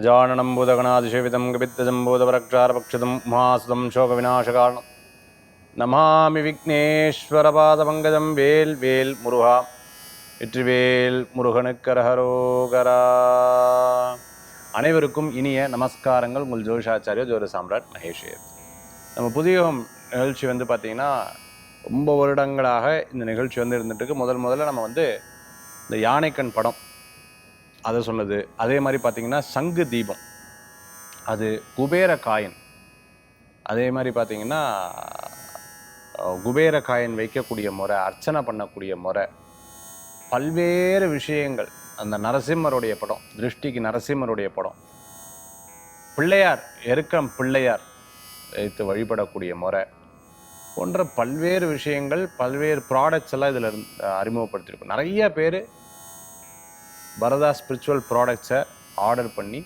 गजाननं भूतगणाधिसेवितं कपित्तजम्बूतपरक्षारपक्षितं उमासुतं शोकविनाशकारणं नमामि विघ्नेश्वरपादपङ्कजं வேல் வேல் முருகா வெற்றிவேல் முருகனுக்கரஹரோகரா. அனைவருக்கும் இனிய நமஸ்காரங்கள். உங்கள் ஜோதிஷாச்சாரிய ஜோதிட சாம்ராட் மகேஷ். நம்ம புதிய நிகழ்ச்சி பார்த்திங்கன்னா ரொம்ப வருடங்களாக இந்த நிகழ்ச்சி இருந்துகிட்ருக்கு. முதல்ல நம்ம இந்த யானைக்கண் படம் அதை சொன்னது. அதே மாதிரி பார்த்திங்கன்னா சங்கு தீபம், அது குபேர காயின், அதே மாதிரி பார்த்திங்கன்னா குபேர காயின் வைக்கக்கூடிய முறை, அர்ச்சனை பண்ணக்கூடிய முறை, பல்வேறு விஷயங்கள். அந்த நரசிம்மருடைய படம், திருஷ்டிக்கு நரசிம்மருடைய படம், பிள்ளையார் எருக்கம் பிள்ளையார் வைத்து வழிபடக்கூடிய முறை போன்ற பல்வேறு விஷயங்கள், பல்வேறு ப்ராடக்ட்ஸ் எல்லாம் இதில் அறிமுகப்படுத்தியிருக்கோம். நிறைய பேர் பரதா ஸ்பிரிச்சுவல் ப்ராடக்ட்ஸை ஆர்டர் பண்ணி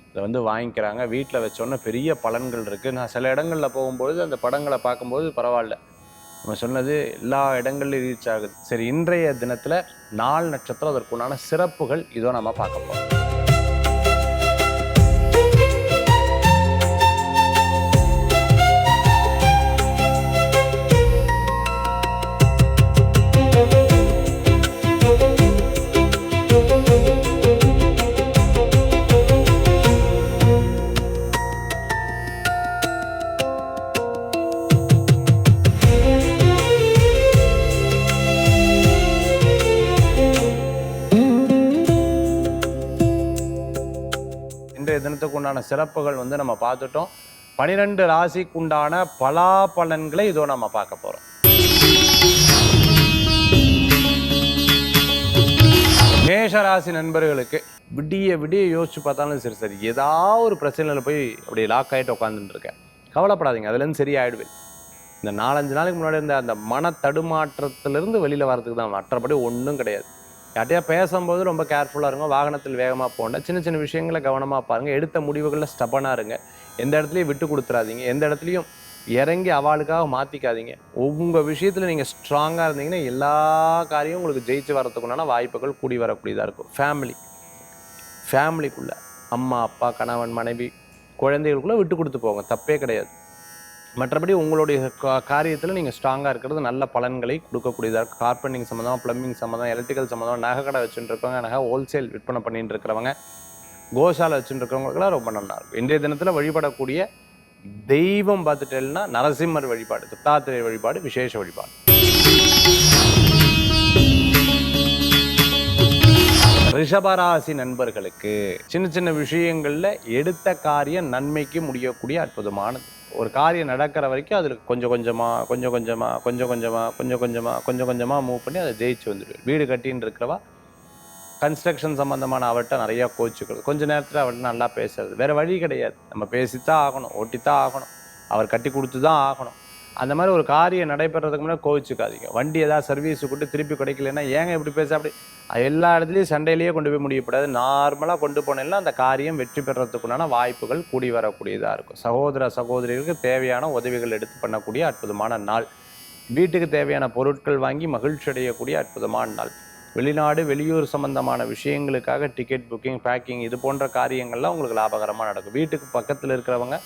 இதை வாங்கிக்கிறாங்க. வீட்டில் வச்சோன்னே பெரிய பலன்கள் இருக்குது. நான் சில இடங்களில் போகும்பொழுது அந்த படங்களை பார்க்கும்போது பரவாயில்ல, நம்ம சொன்னது எல்லா இடங்கள்லையும் ரீச் ஆகுது. சரி, இன்றைய தினத்தில் நாள் நட்சத்திரம், அதற்குண்டான சிறப்புகள் இதோ நம்ம பார்க்க போகிறோம். இன்றைய தினத்துக்கு உண்டான சிறப்புகள் நம்ம பார்த்துட்டோம். 12 ராசிக்கு உண்டான பலாபலன்களை இதோ நம்ம பார்க்க போறோம். மேஷராசி நண்பர்களுக்கு விடிய விடிய யோசிச்சு பார்த்தாலும் சரி ஏதாவது ஒரு பிரச்சனையில் போய் அப்படி லாக் ஆகிட்டு உட்காந்துட்டு இருக்கேன். கவலைப்படாதீங்க, அதுலேருந்து சரியாயிடுவேன். இந்த 4-5 நாளைக்கு முன்னாடி இருந்த அந்த மன தடுமாற்றத்திலிருந்து வெளியில் வர்றதுக்கு தான், மற்றபடி ஒன்றும் கிடையாது. யார்ட்டையா பேசும்போது ரொம்ப கேர்ஃபுல்லாக இருங்க. வாகனத்தில் வேகமாக போங்க. சின்ன சின்ன விஷயங்களை கவனமாக பாருங்கள். எடுத்த முடிவுகளில் ஸ்டபனாக இருங்க. எந்த இடத்துலையும் விட்டு கொடுத்துறாதீங்க. எந்த இடத்துலையும் இறங்கி அவளுக்காக மாற்றிக்காதீங்க. உங்கள் விஷயத்தில் நீங்கள் ஸ்ட்ராங்காக இருந்தீங்கன்னா எல்லா காரியமும் உங்களுக்கு ஜெயிச்சு வரத்துக்குண்டான வாய்ப்புகள் கூடி வரக்கூடியதாக இருக்கும். ஃபேமிலிக்குள்ளே அம்மா அப்பா கணவன் மனைவி குழந்தைகளுக்குள்ளே விட்டு கொடுத்து போங்க, தப்பே கிடையாது. மற்றபடி உங்களுடைய காரியத்தில் நீங்கள் ஸ்ட்ராங்காக இருக்கிறது நல்ல பலன்களை கொடுக்கக்கூடியதாக இருக்கும். கார்பெண்டிங் சம்மந்தம், ப்ளம்பிங் சம்மந்தம், எலக்ட்ரிக்கல் சம்மந்தம், நகை கடை வச்சுட்டு இருக்கவங்க, நகை ஹோல்சேல் விற்பனை பண்ணிட்டு இருக்கிறவங்க, கோசாலை வச்சுட்டு இருக்கிறவங்களுக்குலாம் ரொம்ப நல்லா இருக்கும். இன்றைய தினத்தில் வழிபடக்கூடிய தெய்வம் பார்த்துட்டேன்னா நரசிம்மர் வழிபாடு, தத்தாத்திரேயர் வழிபாடு, விசேஷ வழிபாடு. ரிஷபராசி நண்பர்களுக்கு சின்ன சின்ன விஷயங்களில் எடுத்த காரியம் நன்மைக்கு முடியக்கூடிய அற்புதமானது. ஒரு காரியம் நடக்கிற வரைக்கும் அதில் கொஞ்சம் கொஞ்சமாக மூவ் பண்ணி அதை ஜெயிச்சு வந்துடுவேன். வீடு கட்டின்னு இருக்கிறவா கன்ஸ்ட்ரக்ஷன் சம்மந்தமான அவர்கிட்ட நிறையா கோச்சுக்கிறது, கொஞ்சம் நேரத்தில் அவர்கிட்ட நல்லா பேசுறது, வேறு வழி கிடையாது. நம்ம பேசித்தான் ஆகணும், ஓட்டித்தான் ஆகணும், அவர் கட்டி கொடுத்து தான் ஆகணும். அந்த மாதிரி ஒரு காரியம் நடைபெறதுக்கு முன்னாடி கோவிச்சுக்காதீங்க. வண்டி ஏதாவது சர்வீஸு கொடுத்து திருப்பி கிடைக்கலன்னா ஏங்க இப்படி பேச, அப்படி எல்லா இடத்துலையும் சண்டையிலேயே கொண்டு போய் முடியக்கூடாது. நார்மலாக கொண்டு போனேன்னா அந்த காரியம் வெற்றி பெறத்துக்குண்டான வாய்ப்புகள் கூடி வரக்கூடியதாக இருக்கும். சகோதர சகோதரிகளுக்கு தேவையான உதவிகள் எடுத்து பண்ணக்கூடிய அற்புதமான நாள். வீட்டுக்கு தேவையான பொருட்கள் வாங்கி மகிழ்ச்சி அடையக்கூடிய அற்புதமான நாள். வெளிநாடு வெளியூர் சம்பந்தமான விஷயங்களுக்காக டிக்கெட் புக்கிங், பேக்கிங் இது போன்ற காரியங்கள்லாம் உங்களுக்கு லாபகரமாக நடக்கும். வீட்டுக்கு பக்கத்தில் இருக்கிறவங்க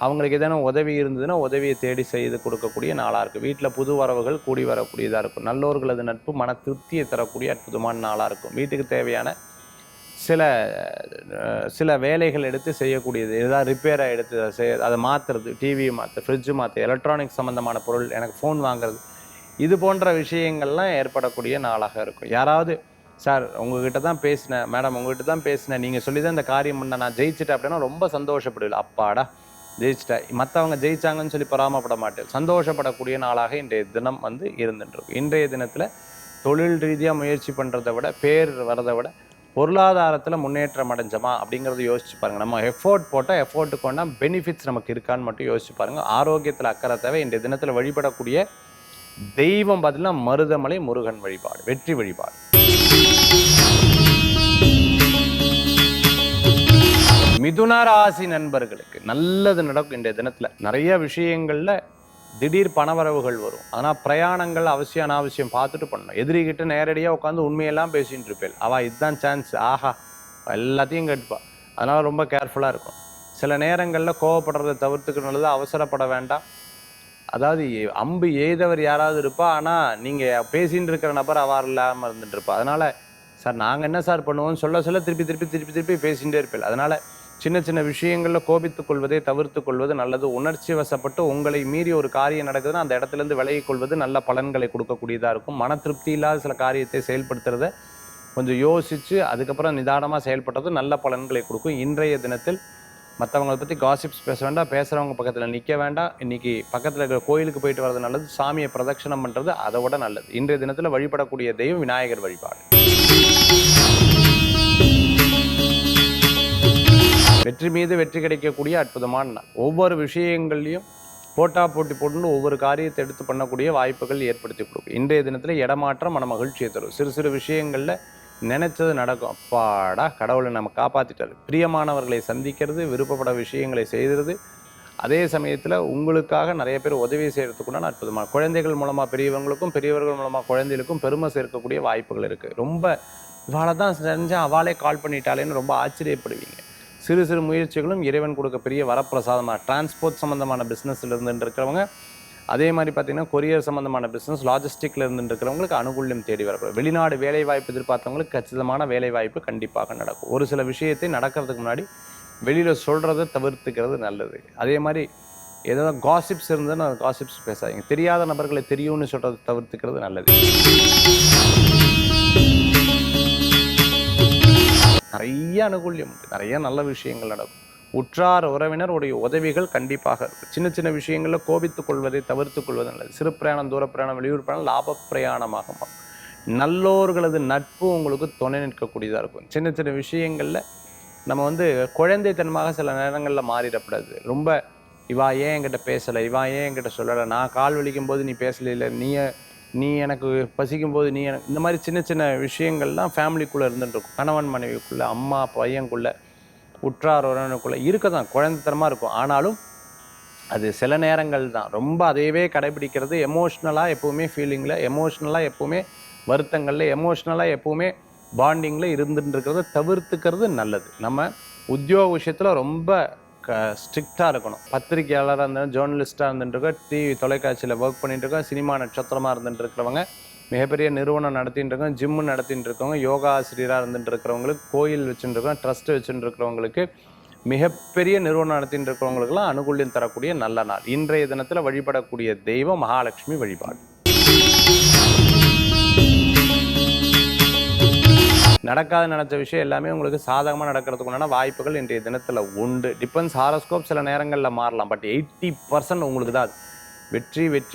அவங்களுக்கு எதனா உதவி இருந்ததுன்னா உதவியை தேடி செய்து கொடுக்கக்கூடிய நாளாக இருக்குது. வீட்டில் புது வரவுகள் கூடி வரக்கூடியதாக இருக்கும். நல்லோர்களது நட்பு மன திருப்தியை தரக்கூடிய அற்புதமான நாளாக இருக்கும். வீட்டுக்கு தேவையான சில வேலைகள் எடுத்து செய்யக்கூடியது, ஏதாவது ரிப்பேராக எடுத்து அதை மாற்றுறது, டிவியை மாற்ற, ஃப்ரிட்ஜு மாற்ற, எலக்ட்ரானிக்ஸ் சம்மந்தமான பொருள், எனக்கு ஃபோன் வாங்குறது, இது போன்ற விஷயங்கள்லாம் ஏற்படக்கூடிய நாளாக இருக்கும். யாராவது சார் உங்ககிட்ட தான் பேசினேன், மேடம் உங்ககிட்ட தான் பேசினேன், நீங்கள் சொல்லி தான் இந்த காரியம் பண்ண நான் ஜெயிச்சிட்டேன் அப்படின்னா ரொம்ப சந்தோஷப்படுவில்லை. அப்பாடா ஜெயிச்சிட்டேன், மற்றவங்க ஜெயிச்சாங்கன்னு சொல்லி பராமப்பட மாட்டேன், சந்தோஷப்படக்கூடிய நாளாக இன்றைய தினம் இருந்துட்டுருக்கும். இன்றைய தினத்தில் தொழில் ரீதியாக முயற்சி பண்ணுறதை விட, பேர் வரதை விட பொருளாதாரத்தில் முன்னேற்றம் அடைஞ்சமா அப்படிங்கிறத யோசிச்சு பாருங்கள். நம்ம எஃபோர்ட் போட்டால் எஃபோர்ட்டுக்கு கொண்டால் பெனிஃபிட்ஸ் நமக்கு இருக்கான்னு மட்டும் யோசிச்சு பாருங்கள். ஆரோக்கியத்தில் அக்கறை தேவை. இன்றைய தினத்தில் வழிபடக்கூடிய தெய்வம் பார்த்தீங்கன்னா மருதமலை முருகன் வழிபாடு, வெற்றி வழிபாடு. மிதுன ராசி நண்பர்களுக்கு நல்லது நடக்கும். இன்றைய தினத்தில் நிறைய விஷயங்களில் திடீர் பணவரவுகள் வரும். ஆனால் பிரயாணங்கள் அவசியம் அனாவசியம் பார்த்துட்டு பண்ணணும். எதிரிகிட்ட நேரடியாக உட்காந்து உண்மையெல்லாம் பேசிகிட்டு இருப்பேன். அவள் இதுதான் சான்ஸ், ஆஹா எல்லாத்தையும் கேட்டுப்பா. அதனால் ரொம்ப கேர்ஃபுல்லாக இருக்கும். சில நேரங்களில் கோவப்படுறதை தவிர்த்துக்க நல்லது, அவசரப்பட வேண்டாம். அதாவது அம்பு எய்தவர் யாராவது இருப்பா, ஆனால் நீங்கள் பேசின்னு இருக்கிற நபர் அவ்வாறு இல்லாமல் இருந்துட்டு இருப்பா. அதனால் சார் நாங்கள் என்ன சார் பண்ணுவோம்னு சொல்ல சொல்ல திருப்பி பேசிகிட்டே இருப்பேன். அதனால் சின்ன சின்ன விஷயங்களில் கோபித்துக் கொள்வதை தவிர்த்து கொள்வது நல்லது. உணர்ச்சி வசப்பட்டு உங்களை மீறி ஒரு காரியம் நடக்குதுன்னா அந்த இடத்துலேருந்து விலகிக் கொள்வது நல்ல பலன்களை கொடுக்கக்கூடியதாக இருக்கும். மன திருப்தி இல்லாத சில காரியத்தை செயல்படுத்துறத கொஞ்சம் யோசித்து அதுக்கப்புறம் நிதானமாக செயல்படுறது நல்ல பலன்களை கொடுக்கும். இன்றைய தினத்தில் மற்றவங்களை பற்றி காசிப்ஸ் பேச வேண்டாம், பேசுகிறவங்க பக்கத்தில் நிற்க வேண்டாம். இன்றைக்கி பக்கத்தில் இருக்கிற கோயிலுக்கு போயிட்டு வர்றது நல்லது, சாமியை பிரதட்சணம் பண்ணுறது அதை விட நல்லது. இன்றைய தினத்தில் வழிபடக்கூடிய தெய்வம் விநாயகர் வழிபாடு. வெற்றி மீது வெற்றி கிடைக்கக்கூடிய அற்புதமான நாள். ஒவ்வொரு விஷயங்கள்லையும் போட்டி போட்டுன்னு ஒவ்வொரு காரியத்தை எடுத்து பண்ணக்கூடிய வாய்ப்புகள் ஏற்படுத்தி கொடுக்கும். இன்றைய தினத்தில் இடமாற்றம் மன மகிழ்ச்சியை தரும். சிறு சிறு விஷயங்களில் நினைச்சது நடக்கும். அப்பாடா கடவுளை நம்ம காப்பாற்றிட்டாரு. பிரியமானவர்களை சந்திக்கிறது, விருப்பப்பட விஷயங்களை செய்கிறது, அதே சமயத்தில் உங்களுக்காக நிறைய பேர் உதவி செய்கிறதுக்குண்டான அற்புதமான குழந்தைகள் மூலமாக பெரியவங்களுக்கும் பெரியவர்கள் மூலமாக குழந்தைகளுக்கும் பெருமை சேர்க்கக்கூடிய வாய்ப்புகள் இருக்குது. ரொம்ப இவாளை தான் செஞ்சால் அவளே கால் பண்ணிட்டாலேன்னு ரொம்ப ஆச்சரியப்படுவீங்க. சிறு சிறு முயற்சிகளும் இறைவன் கொடுக்க பெரிய வரப்பிரசாதமாக டிரான்ஸ்போர்ட் சம்மந்தமான பிஸ்னஸில் இருந்துட்டு இருக்கிறவங்க, அதே மாதிரி பார்த்திங்கன்னா கொரியர் சம்மந்தமான பிஸ்னஸ் லாஜிஸ்டிக்கில் இருந்துட்டு இருக்கிறவங்களுக்கு அனுகூல்யம் தேடி வரப்படும். வெளிநாடு வேலைவாய்ப்பு எதிர்பார்த்தவங்களுக்கு கச்சிதமான வேலைவாய்ப்பு கண்டிப்பாக நடக்கும். ஒரு சில விஷயத்தை நடக்கிறதுக்கு முன்னாடி வெளியில் சொல்கிறத தவிர்த்துக்கிறது நல்லது. அதே மாதிரி ஏதாவது காசிப்ஸ் இருந்ததுன்னா அந்த காசிப்ஸ் பேசாதீங்க. தெரியாத நபர்களை தெரியும்னு சொல்கிறத தவிர்த்துக்கிறது நல்லது. நிறைய அனுகூல்யம் உண்டு, நிறைய நல்ல விஷயங்கள் நடக்கும். உற்றார் உறவினர் உடைய உதவிகள் கண்டிப்பாக இருக்கும். சின்ன சின்ன விஷயங்களில் கோபித்துக் கொள்வதை தவிர்த்து கொள்வது நல்லது. சிறு பிரயாணம், தூர பிரயாணம், வெளியூர் பிரயாணம் லாப பிரயாணமாக மாறும். நல்லோர்களது நட்பு உங்களுக்கு துணை நிற்கக்கூடியதாக இருக்கும். சின்ன சின்ன விஷயங்களில் நம்ம குழந்தைத்தனமாக சில நேரங்களில் மாறிடக்கூடாது. ரொம்ப இவா ஏன் என்கிட்ட பேசலை, இவா ஏன் என்கிட்ட சொல்லலை, நான் கால் வலிக்கும் போது நீ பேசலை, நீ எனக்கு பசிக்கும் போது நீ எனக்கு, இந்த மாதிரி சின்ன சின்ன விஷயங்கள்லாம் ஃபேமிலிக்குள்ளே இருந்துட்டுருக்கும். கணவன் மனைவிக்குள்ளே, அம்மா பையனுக்குள்ளே, உற்றார் உறவினருக்குள்ளே இருக்க தான் குழந்தைத்தனமாக இருக்கும். ஆனாலும் அது சில நேரங்கள் தான். ரொம்ப அதையவே கடைபிடிக்கிறது, எமோஷ்னலாக எப்போவுமே ஃபீலிங்கில், எமோஷ்னலாக எப்போவுமே வருத்தங்களில், எமோஷ்னலாக எப்போவுமே பாண்டிங்கில் இருந்துட்டு இருக்கிறத தவிர்த்துக்கிறது நல்லது. நம்ம உத்தியோக விஷயத்தில் ரொம்ப ஸ்ட்ரிக்டாக இருக்கணும். பத்திரிகையாளராக இருந்தாலும், ஜேர்னலிஸ்ட்டாக இருந்துட்டுருக்கோம், டிவி தொலைக்காட்சியில் ஒர்க் பண்ணிட்டுருக்கோம், சினிமா நட்சத்திரமாக இருந்துட்டு இருக்கிறவங்க, மிகப்பெரிய நிறுவனம் நடத்திட்டு இருக்கோம், ஜிம்மு நடத்திட்டு இருக்கவங்க, யோகா ஆசிரியராக இருந்துட்டு இருக்கிறவங்களுக்கு, கோயில் வச்சுட்டு இருக்கோம், ட்ரஸ்ட் வச்சுட்டு இருக்கிறவங்களுக்கு, மிகப்பெரிய நிறுவனம் நடத்திட்டு இருக்கிறவங்களுக்கெல்லாம் அனுகூல்யம் தரக்கூடிய நல்ல நாள். இன்றைய தினத்தில் வழிபடக்கூடிய தெய்வம் மகாலட்சுமி வழிபாடு. நடக்காத நினச்ச விஷயம் எல்லாமே உங்களுக்கு சாதகமாக நடக்கிறதுக்குண்டான வாய்ப்புகள் இன்றைய தினத்தில் உண்டு. டிபெண்ட்ஸ், ஹாரோஸ்கோப் சில நேரங்களில் மாறலாம். பட் 80% உங்களுக்கு தான் அது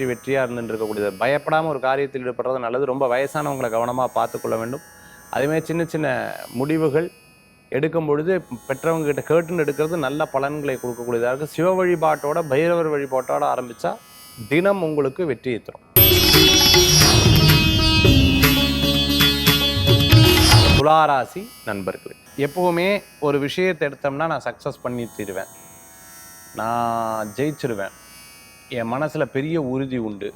வெற்றியாக இருந்துட்டு இருக்கக்கூடியது. பயப்படாமல் ஒரு காரியத்தில் ஈடுபடுறது நல்லது. ரொம்ப வயசானவங்களை கவனமாக பார்த்துக்கொள்ள வேண்டும். அதேமாதிரி சின்ன சின்ன முடிவுகள் எடுக்கும் பொழுது பெற்றவங்க கிட்ட கேட்டுன்னு எடுக்கிறது நல்ல பலன்களை கொடுக்கக்கூடியதாக இருக்குது. சிவ வழிபாட்டோட பைரவர் வழிபாட்டோட ஆரம்பித்தா தினம் உங்களுக்கு வெற்றியை தரும். துளாராசி நண்பர்கள், எப்போவுமே ஒரு விஷயத்தை எடுத்தோம்னா நான் சக்ஸஸ் பண்ணி தருவேன், நான் ஜெயிச்சிருவேன், என் மனசில் பெரிய உறுதி உண்டு,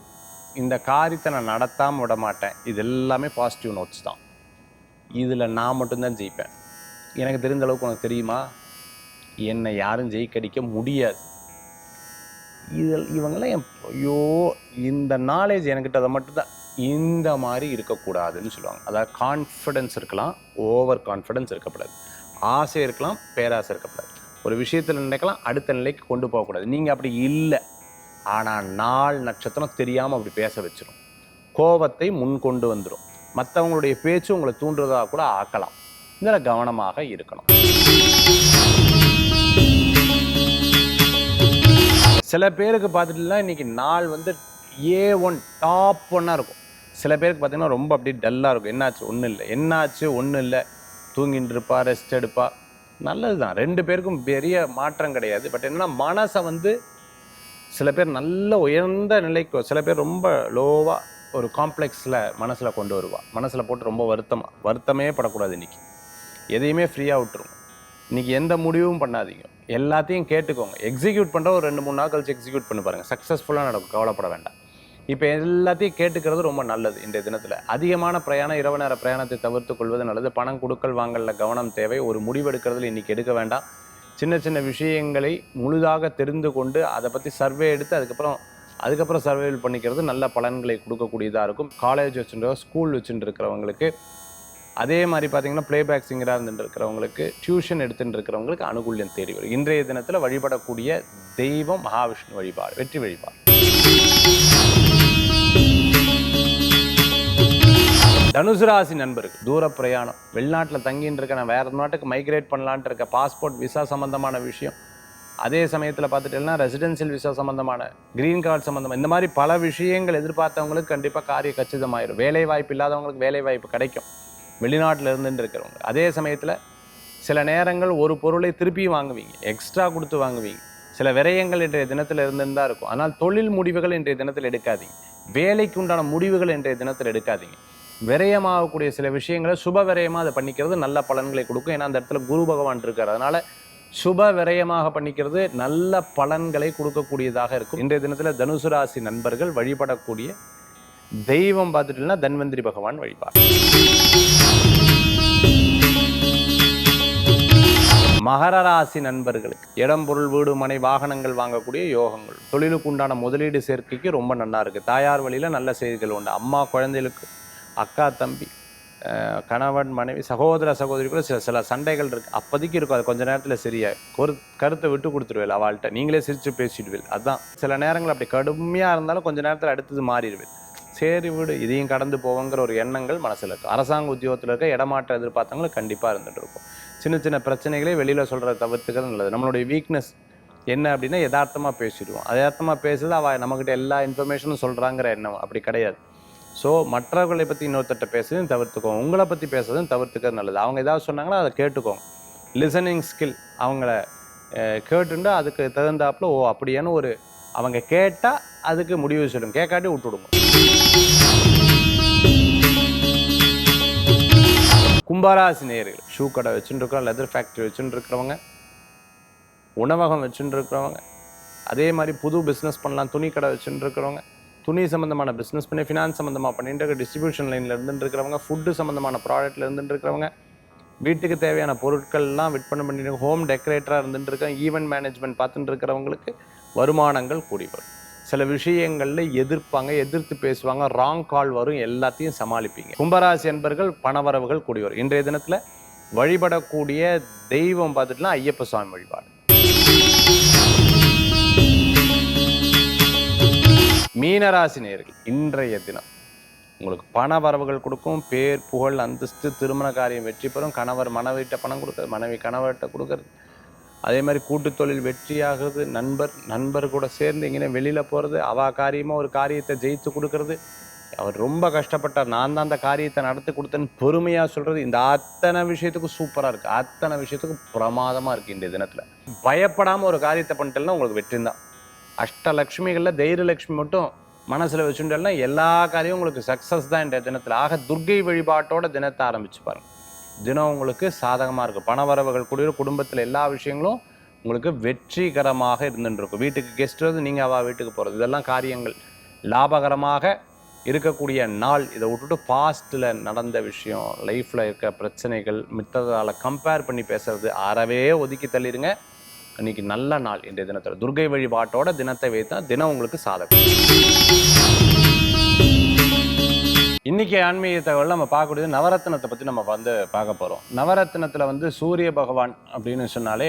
இந்த காரியத்தை நான் நடத்தாமல் விட மாட்டேன், இது எல்லாமே பாசிட்டிவ் நோட்ஸ் தான். இதில் நான் மட்டும்தான் ஜெயிப்பேன். எனக்கு தெரிந்த அளவுக்கு உனக்கு தெரியுமா, என்னை யாரும் ஜெயிக்கடிக்க முடியாது. இவங்கெல்லாம் ஐயோ, இந்த நாலேஜ் என்கிட்ட அதை மட்டும்தான், இந்த மாதிரி இருக்கக்கூடாதுன்னு சொல்லுவாங்க. அதாவது கான்ஃபிடென்ஸ் இருக்கலாம், ஓவர் கான்ஃபிடென்ஸ் இருக்கக்கூடாது. ஆசை இருக்கலாம், பேராசை இருக்கக்கூடாது. ஒரு விஷயத்தில் நினைக்கலாம், அடுத்த நிலைக்கு கொண்டு போகக்கூடாது. நீங்கள் அப்படி இல்லை. ஆனால் நாள் நட்சத்திரம் தெரியாமல் அப்படி பேச வச்சிடும். கோபத்தை முன் கொண்டு வந்துடும். மற்றவங்களுடைய பேச்சு உங்களை தூண்டுறதாக கூட ஆக்கலாம். இதில் கவனமாக இருக்கணும். சில பேருக்கு பார்த்துட்டுலாம் இன்றைக்கி நாள் A1 டாப் 1 இருக்கும். சில பேருக்கு பார்த்தீங்கன்னா ரொம்ப அப்படி டல்லாக இருக்கும். என்னாச்சு ஒன்றும் இல்லை, தூங்கிட்டு இருப்பா, ரெஸ்ட் எடுப்பா, நல்லது தான். 2 பேருக்கும் பெரிய மாற்றம் கிடையாது. பட் என்னன்னா மனசை சில பேர் நல்ல உயர்ந்த நிலைக்கு, சில பேர் ரொம்ப லோவாக ஒரு காம்ப்ளெக்ஸில் மனசில் கொண்டு வருவா. மனசில் போட்டு ரொம்ப வருத்தமே படக்கூடாது. இன்றைக்கி எதையுமே ஃப்ரீயாக விட்டுருங்க. இன்றைக்கி எந்த முடிவும் பண்ணாதீங்க, எல்லாத்தையும் கேட்டுக்கோங்க. எக்ஸிக்யூட் பண்ணுற ஒரு 2-3 நாள் கழிச்சு எக்ஸிக்யூட் பண்ணி பாருங்கள், சக்ஸஸ்ஃபுல்லாக நடக்கும். கவலைப்பட வேண்டாம். இப்போ எல்லாத்தையும் கேட்டுக்கிறது ரொம்ப நல்லது. இன்றைய தினத்தில் அதிகமான பிரயாணம், இரவு நேர பிரயாணத்தை தவிர்த்து கொள்வது நல்லது. பணம் கொடுக்கல் வாங்கல கவனம் தேவை. ஒரு முடிவெடுக்கிறதுல இன்றைக்கி எடுக்க வேண்டாம். சின்ன சின்ன விஷயங்களை முழுதாக தெரிந்து கொண்டு அதை பற்றி சர்வே எடுத்து அதுக்கப்புறம் சர்வேல் பண்ணிக்கிறது நல்ல பலன்களை கொடுக்கக்கூடியதாக இருக்கும். காலேஜ் வச்சுருக்க, ஸ்கூல் வச்சுட்டு இருக்கிறவங்களுக்கு, அதே மாதிரி பார்த்தீங்கன்னா ப்ளேபேக் சிங்கராக இருந்துட்டு இருக்கிறவங்களுக்கு, டியூஷன் எடுத்துட்டு இருக்கிறவங்களுக்கு அனுகூல்யம் தேடி வரும். இன்றைய தினத்தில் வழிபடக்கூடிய தெய்வம் மகாவிஷ்ணு வழிபாடு, வெற்றி வழிபாடு. தனுசு ராசி நண்பர்கள், தூர பிரயாணம், வெளிநாட்டில் தங்கின்னு இருக்க, நான் வேறு நாட்டுக்கு மைக்ரேட் பண்ணலான்ட்டு இருக்க, பாஸ்போர்ட் விசா சம்மந்தமான விஷயம், அதே சமயத்தில் பார்த்துட்டேன்னா ரெசிடென்சியல் விசா சம்மந்தமான, க்ரீன் கார்டு சம்மந்தமாக, இந்த மாதிரி பல விஷயங்கள் எதிர்பார்த்தவங்களுக்கு கண்டிப்பாக காரிய கச்சிதமாயிடும். வேலை வாய்ப்பு இல்லாதவங்களுக்கு வேலை வாய்ப்பு கிடைக்கும், வெளிநாட்டில் இருந்துட்டு இருக்கிறவங்க. அதே சமயத்தில் சில நேரங்கள் ஒரு பொருளை திருப்பி வாங்குவீங்க, எக்ஸ்ட்ரா கொடுத்து வாங்குவீங்க. சில விரயங்கள் இன்றைய தினத்தில் இருந்துன்னு தான் இருக்கும். ஆனால் தொழில் முடிவுகள் இன்றைய தினத்தில் எடுக்காதீங்க. வேலைக்கு உண்டான முடிவுகள் இன்றைய தினத்தில் எடுக்காதீங்க. விரயமாகக்கூடிய சில விஷயங்களை சுப விரயமாக அதை பண்ணிக்கிறது நல்ல பலன்களை கொடுக்கும். ஏன்னா அந்த இடத்துல குரு பகவான் இருக்கார். அதனால் சுப விரயமாக பண்ணிக்கிறது நல்ல பலன்களை கொடுக்கக்கூடியதாக இருக்கும். இன்றைய தினத்தில் தனுசு ராசி நண்பர்கள் வழிபடக்கூடிய தெய்வம் பார்த்துட்டீங்கன்னா தன்வந்திரி பகவான் வழிபாடு. மகர ராசி நண்பர்களுக்கு இடம், பொருள், வீடு, மனை, வாகனங்கள் வாங்கக்கூடிய யோகங்கள், தொழிலுக்கு உண்டான முதலீடு சேர்க்கைக்கு ரொம்ப நல்லா இருக்குது. தாயார் வழியில் நல்ல செய்திகள் உண்டு. அம்மா, குழந்தைகளுக்கு, அக்கா, தம்பி, கணவன், மனைவி, சகோதர சகோதரிக்குள்ள சில சண்டைகள் இருக்குது. அப்போதைக்கு இருக்கும், அது கொஞ்சம் நேரத்தில் சரியா கருத்தை விட்டு கொடுத்துருவேன் அவள்கிட்ட, நீங்களே சிரித்து பேசிடுவேன். அதுதான் சில நேரங்கள் அப்படி கடுமையாக இருந்தாலும் கொஞ்சம் நேரத்தில் அடுத்தது மாறிடுவேன். சரி விடு, இதையும் கடந்து போவங்கிற ஒரு எண்ணங்கள் மனசில் இருக்கும். அரசாங்க உத்தியோகத்தில் இருக்க இடமாற்ற எதிர்பார்த்தவங்களுக்கு கண்டிப்பாக இருந்துகிட்டு இருக்கும். சின்ன சின்ன பிரச்சனைகளே வெளியில் சொல்கிறத தவிர்த்துக்கிறது நல்லது. நம்மளுடைய வீக்னஸ் என்ன அப்படின்னா யதார்த்தமாக பேசிடுவோம். யதார்த்தமாக பேசுறது அவள் நம்மக்கிட்ட எல்லா இன்ஃபர்மேஷனும் சொல்கிறாங்கிற எண்ணம் அப்படி கிடையாது. ஸோ மற்றவர்களை பற்றி இன்னொருத்தட்ட பேசுறதையும் தவிர்த்துக்கோங்க, உங்களை பற்றி பேசுறதையும் தவிர்த்துக்கிறது நல்லது. அவங்க ஏதாவது சொன்னாங்கன்னா அதை கேட்டுக்கோங்க. லிசனிங் ஸ்கில், அவங்கள கேட்டுண்டு அதுக்கு தகுந்தாப்புல அப்படியான ஒரு அவங்க கேட்டால் அதுக்கு முடிவு சொல்லுங்க, கேட்காட்டி விட்டுடுங்க. கும்பராசி நேயர்கள், ஷூ கடை வச்சுட்டு இருக்கிறோம், லெதர் ஃபேக்ட்ரி வச்சுட்டு இருக்கிறவங்க, உணவகம் வச்சுட்டு இருக்கிறவங்க, அதே மாதிரி புது பிஸ்னஸ் பண்ணலாம், துணி கடை வச்சுட்டு இருக்கிறவங்க, துணி சம்மந்தமான பிஸ்னஸ் பண்ணி ஃபினான்ஸ் சம்மந்தமாக பண்ணிட்டு இருக்க, டிஸ்ட்ரிபியூஷன் லைனில் இருந்துட்டு இருக்கிறவங்க, ஃபுட்டு சம்மந்தமான ப்ராடக்ட்டில் இருந்துட்டு இருக்கிறவங்க, வீட்டுக்கு தேவையான பொருட்கள்லாம் விற்பனை பண்ணிட்டு, ஹோம் டெக்கரேட்டராக இருந்துட்டு இருக்க, ஈவெண்ட் மேனேஜ்மெண்ட் பார்த்துட்டு இருக்கிறவங்களுக்கு வருமானங்கள் கூடி வரும். சில விஷயங்களில் எதிர்த்து பேசுவாங்க, ராங் கால் வரும், எல்லாத்தையும் சமாளிப்பீங்க. கும்பராசி என்பர்கள் பணவரவுகள் கூடி வரும். இன்றைய தினத்தில் வழிபடக்கூடிய தெய்வம் பார்த்துட்டுலாம் ஐயப்ப சுவாமி வழிபாடு. மீனராசி நேயர்கள், இன்றைய தினம் உங்களுக்கு பண வரவுகள் கொடுக்கும். பேர், புகழ், அந்தஸ்து, திருமண காரியம் வெற்றி பெறும். கணவர் மனைவிட்ட பணம் கொடுக்குறது, மனைவி கணவர்கிட்ட கொடுக்கறது, அதே மாதிரி கூட்டு தொழில் வெற்றியாகிறது. நண்பர் கூட சேர்ந்து எங்கேயும் வெளியில் போகிறது, காரியமாக ஒரு காரியத்தை ஜெயித்து கொடுக்கறது. அவர் ரொம்ப கஷ்டப்பட்டார், நான் தான் அந்த காரியத்தை நடத்தி கொடுத்தேன்னு பெருமையாக சொல்கிறது. இந்த அத்தனை விஷயத்துக்கும் சூப்பராக இருக்குது, அத்தனை விஷயத்துக்கும் பிரமாதமாக இருக்குது. இந்த தினத்தில் பயப்படாமல் ஒரு காரியத்தை பண்ணிட்டேன்னா உங்களுக்கு வெற்றி தான். அஷ்டலக்ஷ்மிகளில் தைரியலக்ஷ்மி மட்டும் மனசில் வச்சுட்டேன்னா எல்லா காரியமும் உங்களுக்கு சக்ஸஸ் தான் இந்த தினத்தில். ஆக துர்க்கை வழிபாட்டோட தினத்தை ஆரம்பிச்சு பாருங்கள். தினம் உங்களுக்கு சாதகமாக இருக்கும். பணவரவுகள் கூடிய குடும்பத்தில் எல்லா விஷயங்களும் உங்களுக்கு வெற்றிகரமாக இருந்துருக்கும். வீட்டுக்கு கெஸ்ட் வந்து நீங்கள் அவள் வீட்டுக்கு போகிறது, இதெல்லாம் காரியங்கள் லாபகரமாக இருக்கக்கூடிய நாள். இதை விட்டுட்டு பாஸ்ட்டில் நடந்த விஷயம், லைஃப்பில் இருக்க பிரச்சனைகள் மித்ததால் கம்பேர் பண்ணி பேசுறது அறவே ஒதுக்கி தள்ளிடுங்க. இன்னைக்கு நல்ல நாள். இன்றைய தினத்தில் துர்க்கை வழிபாட்டோட தினத்தை வைத்தா தினம் உங்களுக்கு சாதகம். இன்னைக்கு ஆன்மீக தகவல் நம்ம பார்க்கக்கூடியது நவரத்னத்தை பற்றி நம்ம பார்க்க போகிறோம். நவரத்னத்தில் சூரிய பகவான் அப்படின்னு சொன்னாலே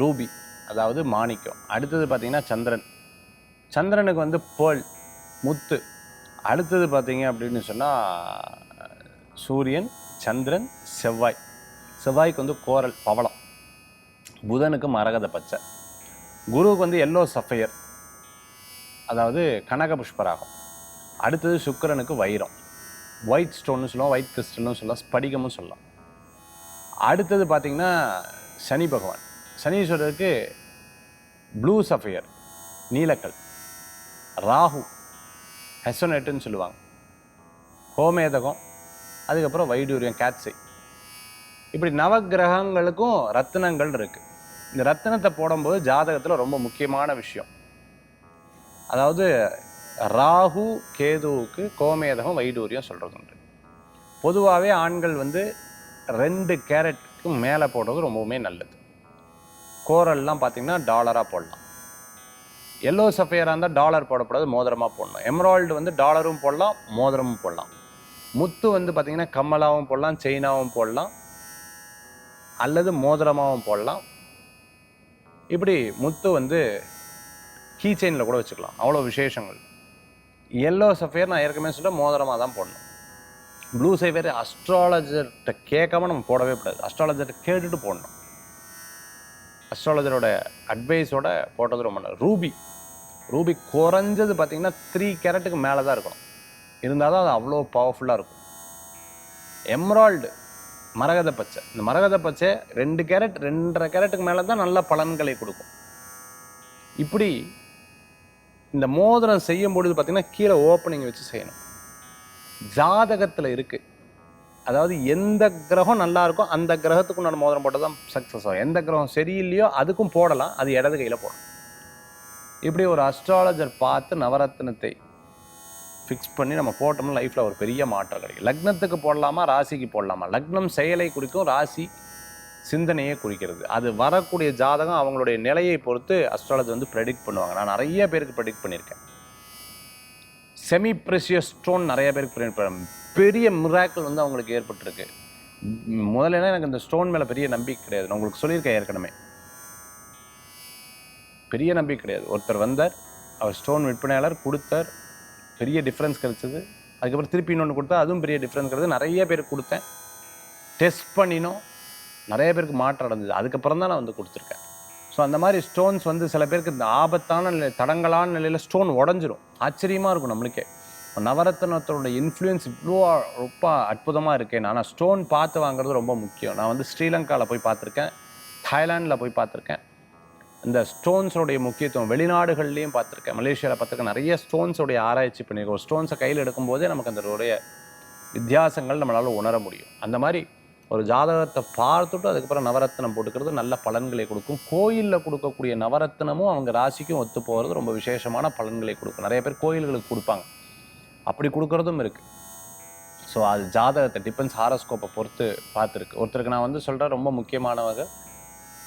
ரூபி, அதாவது மாணிக்கம். அடுத்தது பார்த்திங்கன்னா சந்திரன், சந்திரனுக்கு பேர்ல், முத்து. அடுத்தது பார்த்தீங்க அப்படின்னு சொன்னால் சூரியன், சந்திரன், செவ்வாய். செவ்வாய்க்கு கோரல், பவளம். புதனுக்கு மரகத பச்சை. குருவுக்கு எல்லோ சஃபையர், அதாவது கனக புஷ்பராகம். அடுத்தது சுக்கிரனுக்கு வைரம், ஒயிட் ஸ்டோன்னு சொல்லலாம், ஒயிட் கிறிஸ்டல்னு சொல்லலாம், ஸ்படிகமும் சொல்லலாம். அடுத்தது பார்த்திங்கன்னா சனி பகவான். சனீஸ்வரருக்கு ப்ளூ சஃபையர், நீலக்கல். ராகு ஹெசோனேட்டுன்னு சொல்லுவாங்க, கோமேதகம். அதுக்கப்புறம் வைடூரியம், கேட்ஸை. இப்படி நவகிரகங்களுக்கும் ரத்தினங்கள் இருக்குது. இந்த ரத்தினத்தை போடும்போது ஜாதகத்தில் ரொம்ப முக்கியமான விஷயம், அதாவது ராகு கேதுவுக்கு கோமேதகம் வைடூரியம் சொல்கிறது உண்டு. பொதுவாகவே ஆண்கள் வந்து 2 கேரட்டுக்கு மேலே போடுறது ரொம்பவுமே நல்லது. கோரல்லாம் பார்த்தீங்கன்னா டாலராக போடலாம். எல்லோ சஃபையராக இருந்தால் டாலர் போடக்கூடாது, மோதிரமாக போடணும். எமரால்டு வந்து டாலரும் போடலாம், மோதிரமும் போடலாம். முத்து வந்து பார்த்தீங்கன்னா கம்மலாகவும் போடலாம், செயினாகவும் போடலாம், அல்லது மோதிரமாகவும் போடலாம். இப்படி முத்து வந்து கீ செயினில் கூட வச்சுக்கலாம். அவ்வளோ விசேஷங்கள். எல்லோ சஃபையர் நான் ஏற்கனவே சொல்லிட்டு மோதிரமாக தான் போடணும். ப்ளூ சஃபையர் அஸ்ட்ராலஜர்கிட்ட கேட்காம நம்ம போடவே கூடாது. அஸ்ட்ராலஜர்கிட்ட கேட்டுட்டு போடணும். அஸ்ட்ராலஜரோட அட்வைஸோட போட்டது ரொம்ப நல்லது. ரூபி குறைஞ்சது பார்த்தீங்கன்னா 3 கேரட்டுக்கு மேலே தான் இருக்கணும். இருந்தால் தான் அது அவ்வளோ பவர்ஃபுல்லாக இருக்கும். எம்ரால்டு மரகத பச்சை, இந்த மரகத பச்சை 2 கேரட் 2.5 கேரட்டுக்கு மேலே தான் நல்ல பலன்களை கொடுக்கும். இப்படி இந்த மோதிரம் செய்யும் பொழுது பார்த்தீங்கன்னா கீழே ஓப்பனிங் வச்சு செய்யணும். ஜாதகத்தில் இருக்குது, அதாவது எந்த கிரகம் நல்லா இருக்கோ அந்த கிரகத்துக்கு உண்டான மோதிரம் போட்டால் தான் சக்ஸஸ் ஆகும். எந்த கிரகம் சரியில்லையோ அதுக்கும் போடலாம், அது இடது கையில் போடணும். இப்படி ஒரு அஸ்ட்ராலஜர் பார்த்து நவரத்னத்தை ஃபிக்ஸ் பண்ணி நம்ம போட்டோம்னா லைஃப்பில் ஒரு பெரிய மாற்றம் கிடைக்கும். லக்னத்துக்கு போடலாமா, ராசிக்கு போடலாமா? லக்னம் செயலை குறிக்கும், ராசி சிந்தனையை குறிக்கிறது. அது வரக்கூடிய ஜாதகம் அவங்களுடைய நிலையை பொறுத்து அஸ்ட்ராலஜி வந்து ப்ரெடிக்ட் பண்ணுவாங்க. நான் நிறைய பேருக்கு ப்ரெடிக்ட் பண்ணியிருக்கேன். செமி ப்ரெஷியஸ் ஸ்டோன் நிறைய பேருக்கு ப்ரெடிக்ட், பெரிய மிராக்கிள் வந்து அவங்களுக்கு ஏற்பட்டிருக்கு. முதல்ல எனக்கு இந்த ஸ்டோன் மேலே பெரிய நம்பிக்கை கிடையாது. நான் உங்களுக்கு சொல்லியிருக்கேன் ஏற்கனவே, பெரிய நம்பிக்கை கிடையாது. ஒருத்தர் வந்தார், அவர் ஸ்டோன் விற்பனையாளர், கொடுத்தார், பெரிய டிஃப்ரென்ஸ் கிடைச்சது. அதுக்கப்புறம் திருப்பி இன்னொன்று கொடுத்தா அதுவும் பெரிய டிஃப்ரென்ஸ் கிடைச்சது. நிறைய பேருக்கு கொடுத்தேன், டெஸ்ட் பண்ணினோம், நிறைய பேருக்கு மாற்றம் அடைஞ்சது. அதுக்கப்புறம் தான் நான் வந்து கொடுத்துருக்கேன். ஸோ அந்த மாதிரி ஸ்டோன்ஸ் வந்து சில பேருக்கு இந்த ஆபத்தான நிலை, தடங்கலான நிலையில் ஸ்டோன் உடஞ்சிரும். ஆச்சரியமாக இருக்கும் நம்மளுக்கே. நவரத்னத்தோட இன்ஃப்ளூயன்ஸ் இவ்வளோ ரொம்ப அற்புதமாக இருக்கேன். ஆனால் ஸ்டோன் பார்த்து வாங்குறது ரொம்ப முக்கியம். நான் வந்து ஸ்ரீலங்காவில் போய் பார்த்துருக்கேன், தாய்லாண்டில் போய் பார்த்துருக்கேன். இந்த ஸ்டோன்ஸோடைய முக்கியத்துவம் வெளிநாடுகள்லேயும் பார்த்துருக்கேன், மலேசியாவில் பார்த்துருக்கேன். நிறைய ஸ்டோன்ஸோடைய ஆராய்ச்சி பண்ணியிருக்கோம். ஸ்டோன்ஸை கையில் எடுக்கும்போதே நமக்கு அதனுடைய வித்தியாசங்கள் நம்மளால் உணர முடியும். அந்த மாதிரி ஒரு ஜாதகத்தை பார்த்துட்டு அதுக்கப்புறம் நவரத்னம் போட்டுக்கிறது நல்ல பலன்களை கொடுக்கும். கோயிலில் கொடுக்கக்கூடிய நவரத்னமும் அவங்க ராசிக்கும் ஒத்து போகிறது ரொம்ப விசேஷமான பலன்களை கொடுக்கும். நிறைய பேர் கோயில்களுக்கு கொடுப்பாங்க, அப்படி கொடுக்கறதும் இருக்குது. ஸோ அது ஜாதகத்தை டிபெண்ட்ஸ், ஹாரோஸ்கோப்பை பொறுத்து பார்த்துருக்கு. ஒருத்தருக்கு நான் வந்து சொல்கிறேன், ரொம்ப முக்கியமானவங்க,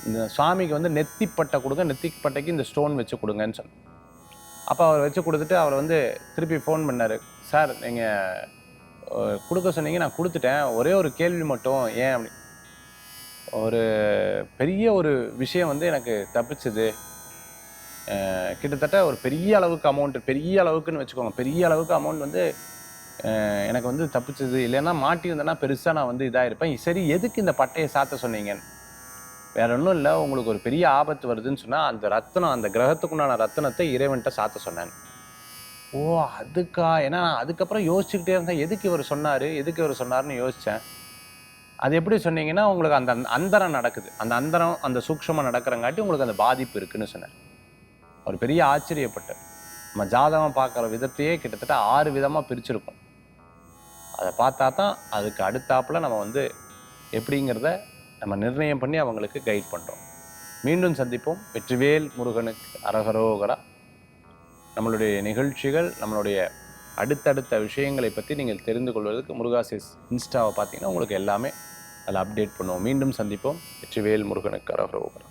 இந்த சுவாமிக்கு வந்து நெத்திப்பட்டை கொடுங்க, நெத்திப்பட்டைக்கு இந்த ஸ்டோன் வச்சு கொடுங்கன்னு சொன்னேன். அப்போ அவர் வச்சு கொடுத்துட்டு அவர் வந்து திருப்பி ஃபோன் பண்ணார். சார் நீங்கள் கொடுக்க சொன்னீங்க, நான் கொடுத்துட்டேன், ஒரே ஒரு கேள்வி மட்டும், ஏன் அப்படி ஒரு பெரிய ஒரு விஷயம் வந்து எனக்கு தப்பிச்சுது, கிட்டத்தட்ட ஒரு பெரிய அளவுக்கு அமௌண்ட்டு, பெரிய அளவுக்குன்னு வச்சுக்கோங்க, பெரிய அளவுக்கு அமௌண்ட் வந்து எனக்கு வந்து தப்பிச்சுது, இல்லைன்னா மாட்டியிருந்தேன்னா பெருசாக நான் வந்து இதாக இருப்பேன். சரி, எதுக்கு இந்த பட்டையை சாத்த சொன்னீங்கன்னு? வேற ஒன்றும் இல்லை, உங்களுக்கு ஒரு பெரிய ஆபத்து வருதுன்னு சொன்னால் அந்த ரத்தினம், அந்த கிரகத்துக்குண்டான ரத்தினத்தை இறைவன்கிட்ட சாத்த சொன்னேன். ஓ அதுக்கா? ஏன்னா அதுக்கப்புறம் யோசிச்சுக்கிட்டே இருந்தேன், எதுக்கு இவர் சொன்னார்னு யோசித்தேன். அது எப்படி சொன்னீங்கன்னா, உங்களுக்கு அந்த அந்தரம் நடக்குது, அந்த அந்தரம் அந்த சூக்ஷமாக நடக்கிறங்காட்டி உங்களுக்கு அந்த பாதிப்பு இருக்குன்னு சொன்னார். ஒரு பெரிய ஆச்சரியப்பட்டு, நம்ம ஜாதகம் பார்க்குற விதத்தையே கிட்டத்தட்ட 6 விதமாக பிரிச்சிருக்கோம். அதை பார்த்தா தான் அதுக்கு அடுத்தாப்பில் நம்ம வந்து எப்படிங்கிறத நம்ம நிர்ணயம் பண்ணி அவங்களுக்கு கைட் பண்ணுறோம். மீண்டும் சந்திப்போம். வெற்றிவேல் முருகனுக்கு அரகரோகரா. நம்மளுடைய நிகழ்ச்சிகள், நம்மளுடைய அடுத்தடுத்த விஷயங்களை பற்றி நீங்கள் தெரிந்து கொள்வதற்கு முருகாசிஸ் இன்ஸ்டாவை பார்த்தீங்கன்னா உங்களுக்கு எல்லாமே அதில் அப்டேட் பண்ணுவோம். மீண்டும் சந்திப்போம். வெற்றிவேல் முருகனுக்கு அரகரோகரா.